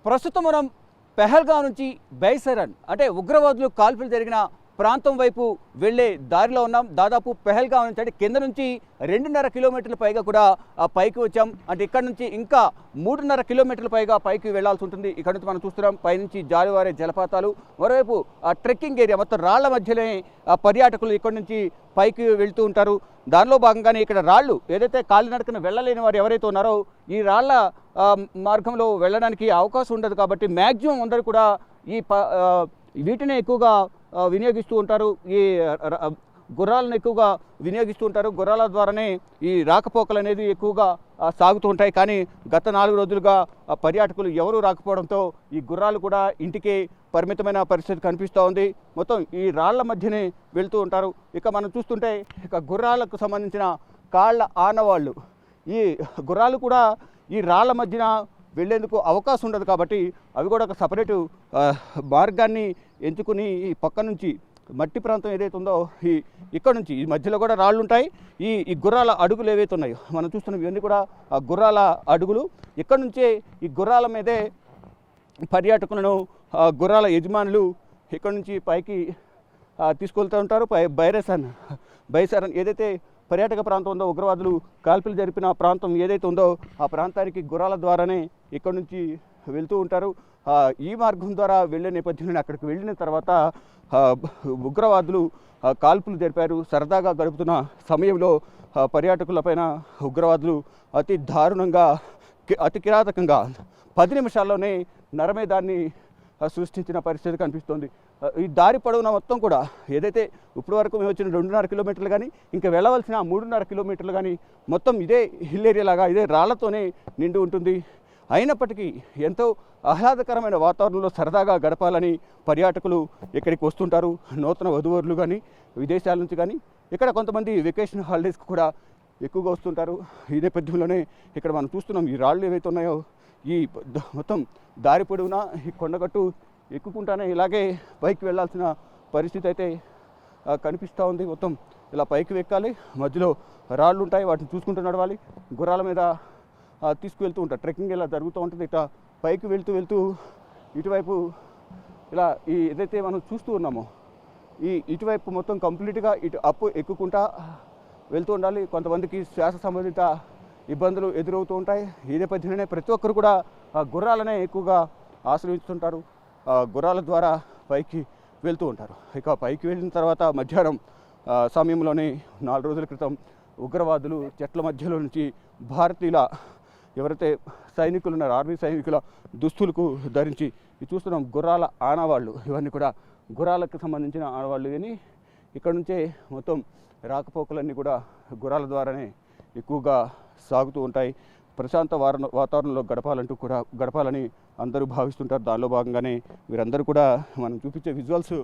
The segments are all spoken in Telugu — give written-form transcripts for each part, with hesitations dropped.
ప్రస్తుతం మనం పెహల్గాం నుంచి బైసరన్ అంటే ఉగ్రవాదులు కాల్పులు జరిగిన ప్రాంతం వైపు వెళ్ళే దారిలో ఉన్నాం. దాదాపు పెహల్గాం నుంచి అంటే కింద నుంచి 2.5 కిలోమీటర్ల పైగా కూడా పైకి వచ్చాం. అంటే ఇక్కడ నుంచి ఇంకా 3.5 కిలోమీటర్ల పైగా పైకి వెళ్లాల్సి ఉంటుంది. ఇక్కడ నుంచి మనం చూస్తున్నాం పైనుంచి జాలువారే జలపాతాలు, మరోవైపు ట్రెక్కింగ్ ఏరియా మొత్తం రాళ్ల మధ్యలోనే పర్యాటకులు ఇక్కడ నుంచి పైకి వెళ్తూ ఉంటారు. దానిలో భాగంగానే ఇక్కడ రాళ్ళు ఏదైతే కాలినడకన వెళ్ళలేని వారు ఎవరైతే ఉన్నారో ఈ రాళ్ల మార్గంలో వెళ్ళడానికి అవకాశం ఉండదు. కాబట్టి మ్యాక్సిమం అందరూ కూడా వీటిని ఎక్కువగా వినియోగిస్తూ ఉంటారు. ఈ గుర్రాలను ఎక్కువగా వినియోగిస్తూ ఉంటారు. గుర్రాల ద్వారానే ఈ రాకపోకలు అనేది ఎక్కువగా సాగుతూ ఉంటాయి. కానీ గత 4 రోజులుగా పర్యాటకులు ఎవరూ రాకపోవడంతో ఈ గుర్రాలు కూడా ఇంటికి పరిమితమైన పరిస్థితి కనిపిస్తూ ఉంది. మొత్తం ఈ రాళ్ల మధ్యనే వెళ్తూ ఉంటారు. ఇక మనం చూస్తుంటే ఇక గుర్రాలకు సంబంధించిన కాళ్ళ ఆనవాళ్ళు, ఈ గుర్రాలు కూడా ఈ రాళ్ల మధ్యన వెళ్ళేందుకు అవకాశం ఉండదు. కాబట్టి అవి కూడా ఒక సపరేటు మార్గాన్ని ఎంచుకుని ఈ పక్క నుంచి మట్టి ప్రాంతం ఏదైతే ఉందో ఇక్కడ నుంచి ఈ మధ్యలో కూడా రాళ్ళు ఉంటాయి. ఈ గుర్రాల అడుగులు ఏవైతే ఉన్నాయో మనం చూస్తున్నాం ఇవన్నీ కూడా ఆ గుర్రాల అడుగులు. ఇక్కడ నుంచే ఈ గుర్రాల మీదే పర్యాటకులను గుర్రాల యజమానులు ఇక్కడ నుంచి పైకి తీసుకెళ్తూ ఉంటారు. బైసరన్ ఏదైతే పర్యాటక ప్రాంతం ఉందో, ఉగ్రవాదులు కాల్పులు జరిపిన ప్రాంతం ఏదైతే ఉందో ఆ ప్రాంతానికి గుర్రాల ద్వారానే ఇక్కడ నుంచి వెళ్తూ ఉంటారు. ఈ మార్గం ద్వారా వెళ్ళే నేపథ్యంలో అక్కడికి వెళ్ళిన తర్వాత ఉగ్రవాదులు కాల్పులు జరిపారు. సరదాగా గడుపుతున్న సమయంలో పర్యాటకులపైన ఉగ్రవాదులు అతి దారుణంగా, అతి కిరాతకంగా 10 నిమిషాల్లోనే నరమేధాన్ని సృష్టించిన పరిస్థితి కనిపిస్తోంది. ఈ దారి పొడవున మొత్తం కూడా ఏదైతే ఇప్పటి వరకు మేము వచ్చిన 2.5 కిలోమీటర్లు కానీ ఇంకా వెళ్ళవలసిన 3.5 కిలోమీటర్లు కానీ మొత్తం ఇదే హిల్ ఏరియా లాగా ఇదే రాళ్లతోనే నిండి ఉంటుంది. అయినప్పటికీ ఎంతో ఆహ్లాదకరమైన వాతావరణంలో సరదాగా గడపాలని పర్యాటకులు ఇక్కడికి వస్తుంటారు. నూతన వధువరులు కానీ విదేశాల నుంచి కానీ ఇక్కడ కొంతమంది వెకేషన్ హాలిడేస్కి కూడా ఎక్కువగా వస్తుంటారు. ఈ నేపథ్యంలోనే ఇక్కడ మనం చూస్తున్నాం ఈ రాళ్ళు ఏవైతే ఉన్నాయో ఈ మొత్తం దారి పొడవునా ఈ కొండగట్టు ఎక్కుకుంటానే ఇలాగే పైకి వెళ్ళాల్సిన పరిస్థితి అయితే కనిపిస్తూ ఉంది. మొత్తం ఇలా పైకి ఎక్కాలి, మధ్యలో రాళ్ళు ఉంటాయి, వాటిని చూసుకుంటూ నడవాలి. గుర్రాల మీద తీసుకువెళ్తూ ఉంటారు. ట్రెక్కింగ్ ఇలా జరుగుతూ ఉంటుంది. ఇట్లా పైకి వెళ్తూ ఇటువైపు ఇలా ఏదైతే మనం చూస్తూ ఉన్నామో ఇటువైపు మొత్తం కంప్లీట్గా అప్పు ఎక్కుకుంటా వెళ్తూ ఉండాలి. కొంతమందికి శ్వాస సంబంధిత ఇబ్బందులు ఎదురవుతూ ఉంటాయి. ఈ నేపథ్యంలోనే ప్రతి ఒక్కరు కూడా గుర్రాలనే ఎక్కువగా ఆశ్రయిస్తుంటారు. గుర్రాల ద్వారా పైకి వెళ్తూ ఉంటారు. ఇక పైకి వెళ్ళిన తర్వాత మధ్యాహ్నం సమయంలోనే 4 రోజుల క్రితం ఉగ్రవాదులు చెట్ల మధ్యలో నుంచి భారతీయుల ఎవరైతే సైనికులు ఉన్నారో ఆర్మీ సైనికుల దుస్తులకు ధరించి చూస్తున్నాం గుర్రాల ఆనవాళ్ళు, ఇవన్నీ కూడా గుర్రాలకు సంబంధించిన ఆనవాళ్ళు. కానీ ఇక్కడ నుంచే మొత్తం రాకపోకలన్నీ కూడా గుర్రాల ద్వారానే ఎక్కువగా సాగుతూ ఉంటాయి. ప్రశాంత వాతావరణంలో గడపాలని అందరూ భావిస్తుంటారు. దానిలో భాగంగానే వీరందరూ కూడా మనం చూపించే విజువల్స్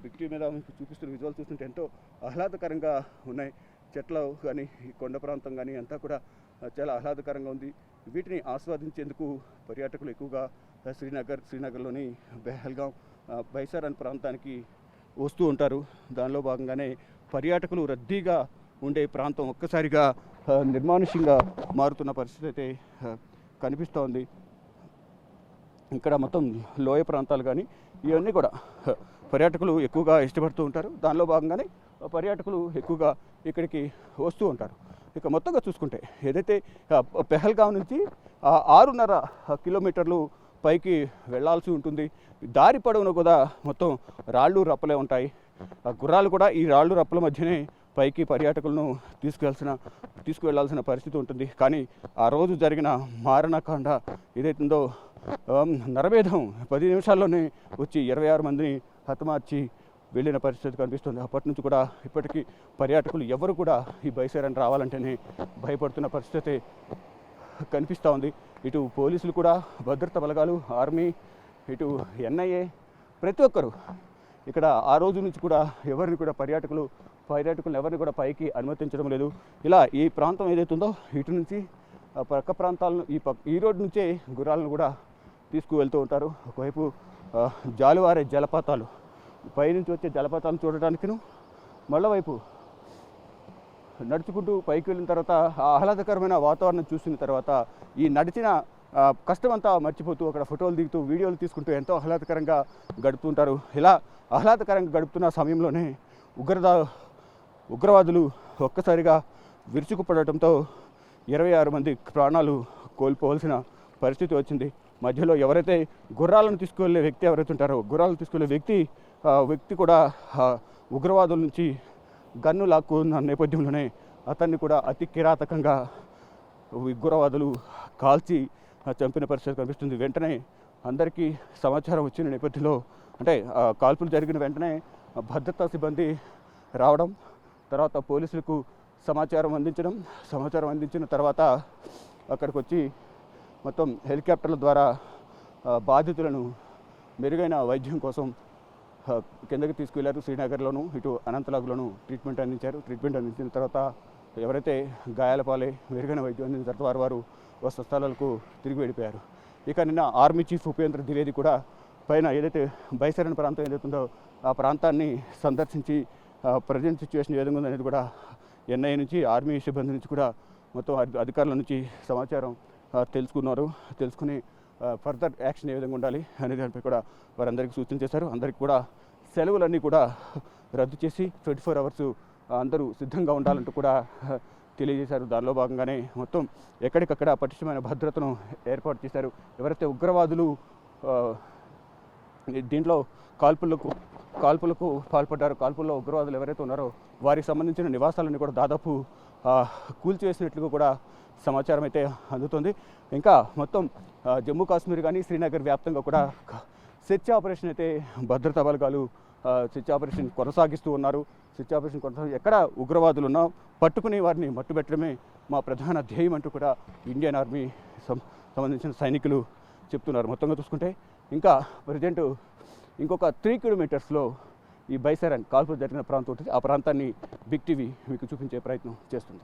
బిక్టీ మీద చూపిస్తున్న విజువల్స్ చూస్తుంటే ఎంతో ఆహ్లాదకరంగా ఉన్నాయి. చెట్లు కానీ ఈ కొండ ప్రాంతం కానీ అంతా కూడా చాలా ఆహ్లాదకరంగా ఉంది. వీటిని ఆస్వాదించేందుకు పర్యాటకులు ఎక్కువగా శ్రీనగర్లోని పెహల్గాం బైసరన్ ప్రాంతానికి వస్తూ ఉంటారు. దానిలో భాగంగానే పర్యాటకులు రద్దీగా ఉండే ప్రాంతం ఒక్కసారిగా నిర్మానుష్యంగా మారుతున్న పరిస్థితి అయితే కనిపిస్తూ ఉంది. ఇక్కడ మొత్తం లోయ ప్రాంతాలు కానీ ఇవన్నీ కూడా పర్యాటకులు ఎక్కువగా ఇష్టపడుతూ ఉంటారు. దానిలో భాగంగానే పర్యాటకులు ఎక్కువగా ఇక్కడికి వస్తూ ఉంటారు. ఇక మొత్తంగా చూసుకుంటే ఏదైతే పెహల్గాం నుంచి 6.5 కిలోమీటర్లు పైకి వెళ్లాల్సి ఉంటుంది. దారి పొడవున కూడా మొత్తం రాళ్ళు రప్పలే ఉంటాయి. గుర్రాలు కూడా ఈ రాళ్ళు రప్పల మధ్యనే పైకి పర్యాటకులను తీసుకువెళ్లాల్సిన పరిస్థితి ఉంటుంది. కానీ ఆ రోజు జరిగిన మారణకాండ ఏదైతుందో నరమేధం 10 నిమిషాల్లోనే వచ్చి 26 మందిని హతమార్చి వెళ్ళిన పరిస్థితి కనిపిస్తుంది. అప్పటి నుంచి కూడా ఇప్పటికీ పర్యాటకులు ఎవరు కూడా ఈ బైసరన్ రావాలంటేనే భయపడుతున్న పరిస్థితి కనిపిస్తూ ఉంది. ఇటు పోలీసులు కూడా, భద్రతా బలగాలు, ఆర్మీ, ఇటు ఎన్ఐఏ ప్రతి ఒక్కరు ఇక్కడ ఆ రోజు నుంచి కూడా ఎవరిని కూడా పర్యాటకులను ఎవరిని కూడా పైకి అనుమతించడం లేదు. ఇలా ఈ ప్రాంతం ఏదైతే ఉందో ఇటు నుంచి పక్క ప్రాంతాలను ఈ రోడ్డు నుంచే గుర్రాలను కూడా తీసుకువెళ్తూ ఉంటారు. ఒకవైపు జాలువారే జలపాతాలు, పైనుంచి వచ్చే జలపాతాలను చూడటానికిను, మళ్ళీ వైపు నడుచుకుంటూ పైకి వెళ్ళిన తర్వాత ఆ ఆహ్లాదకరమైన వాతావరణం చూసిన తర్వాత ఈ నడిచిన కష్టం అంతా మర్చిపోతూ అక్కడ ఫోటోలు దిగుతూ వీడియోలు తీసుకుంటూ ఎంతో ఆహ్లాదకరంగా గడుపుతుంటారు. ఇలా ఆహ్లాదకరంగా గడుపుతున్న సమయంలోనే ఉగ్రవాదులు ఒక్కసారిగా విరుచుకుపడటంతో 26 మంది ప్రాణాలు కోల్పోవలసిన పరిస్థితి వచ్చింది. మధ్యలో ఎవరైతే గుర్రాలను తీసుకువెళ్ళే వ్యక్తి ఎవరైతే ఉంటారో గుర్రాలను తీసుకువెళ్ళే వ్యక్తి కూడా ఉగ్రవాదుల నుంచి గన్ను లాక్కున్న నేపథ్యంలోనే అతన్ని కూడా అతి కిరాతకంగా ఉగ్రవాదులు కాల్చి చంపిన పరిస్థితి కనిపిస్తుంది. వెంటనే అందరికీ సమాచారం వచ్చిన నేపథ్యంలో అంటే కాల్పులు జరిగిన వెంటనే భద్రతా సిబ్బంది రావడం, తర్వాత పోలీసులకు సమాచారం అందించిన తర్వాత అక్కడికి వచ్చి మొత్తం హెలికాప్టర్ల ద్వారా బాధితులను మెరుగైన వైద్యం కోసం కిందకి తీసుకువెళ్ళారు. శ్రీనగర్లోను ఇటు అనంతనాగ్లోను ట్రీట్మెంట్ అందించిన తర్వాత ఎవరైతే గాయాల పాలై మెరుగైన వైద్యం అందించిన తర్వాత వారు స్వస్థలాలకు తిరిగి వెళ్ళిపోయారు. ఇక నిన్న ఆర్మీ చీఫ్ ఉపేంద్ర ద్వివేది కూడా పైన ఏదైతే బైసరన్ ప్రాంతం ఏదైతుందో ఆ ప్రాంతాన్ని సందర్శించి ప్రజెంట్ సిచ్యువేషన్ ఏ విధంగా ఉందనేది కూడా ఎన్ఐఏ నుంచి ఆర్మీ సిబ్బంది నుంచి కూడా మొత్తం అధికారుల నుంచి సమాచారం తెలుసుకుని ఫర్దర్ యాక్షన్ ఏ విధంగా ఉండాలి అనే దానిపై కూడా వారందరికీ సూచన చేశారు. అందరికీ కూడా సెలవులన్నీ కూడా రద్దు చేసి 24 అవర్స్ అందరూ సిద్ధంగా ఉండాలంటూ కూడా తెలియజేశారు. దానిలో భాగంగానే మొత్తం ఎక్కడికక్కడ పటిష్టమైన భద్రతను ఏర్పాటు చేశారు. ఎవరైతే ఉగ్రవాదులు దీంట్లో కాల్పులకు పాల్పడ్డారు, కాల్పుల్లో ఉగ్రవాదులు ఎవరైతే ఉన్నారో వారికి సంబంధించిన నివాసాలన్నీ కూడా దాదాపు కూల్చివేసినట్లుగా కూడా సమాచారం అయితే అందుతుంది. ఇంకా మొత్తం జమ్మూ కాశ్మీర్ కానీ శ్రీనగర్ వ్యాప్తంగా కూడా సెర్చ్ ఆపరేషన్ అయితే భద్రతా బలగాలు సెర్చ్ ఆపరేషన్ కొనసాగిస్తూ ఉన్నారు. ఎక్కడ ఉగ్రవాదులు ఉన్నా పట్టుకుని వారిని మట్టుబెట్టడమే మా ప్రధాన ధ్యేయం అంటూ కూడా ఇండియన్ ఆర్మీ సంబంధించిన సైనికులు చెప్తున్నారు. మొత్తంగా చూసుకుంటే ఇంకా ప్రజెంట్ ఇంకొక 3 కిలోమీటర్స్లో ఈ బైసరన్ కాల్పులు జరిగిన ప్రాంతం ఉంటుంది. ఆ ప్రాంతాన్ని బిగ్ టీవీ మీకు చూపించే ప్రయత్నం చేస్తుంది.